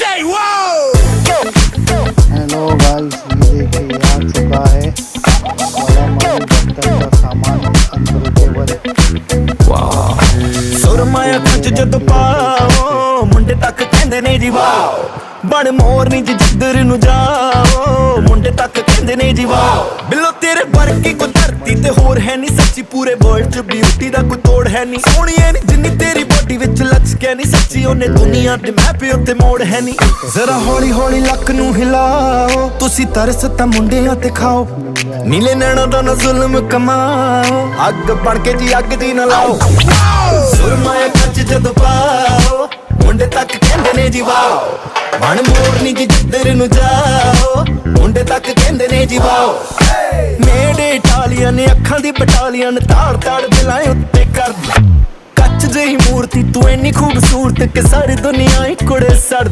say whoa। Hello guys, ये देखिए आ चुका है वाला मनी बर्तन का सामान अंदर टेबल। सुरमाया खच जद पाओ मुंडे तक कहंदे ने जी वाओ बण मोरनी च जिधर नु जाओ मुंडे तक कहंदे ने जी वाओ बिल्लो तेरे वर्गी को धरती ते होर है नी सच्ची पूरे वर्ल्ड च ब्यूटी दा कोई तोड़ है नी सोहणीए नी जिन्नी तेरी बॉडी विच लचके नी सच्ची ओने दुनिया दे मैप उत्ते मोड़ है नी जरा हौली हौली लक नू हिलाओ तुसी तरस ता मुंडियां ते खाओ नीले नैना दा ना जुल्म कमाओ अग बन के जी अग दी ना लाओ सुरमाया खच जद पाओ मुंडे तक कहंदे ने जी वाओ बण मोरनी जी जिधर नु जाओ मुंडे तक कहंदे ने जी वाओ मेरे इटालियन ने अखां दी बटालियन ताड़ ताड़ दिलां उत्ते कर कच जही मूर्ति तू इन्नी खूबसूरत कि सारी दुनिया ही कुड़े सड़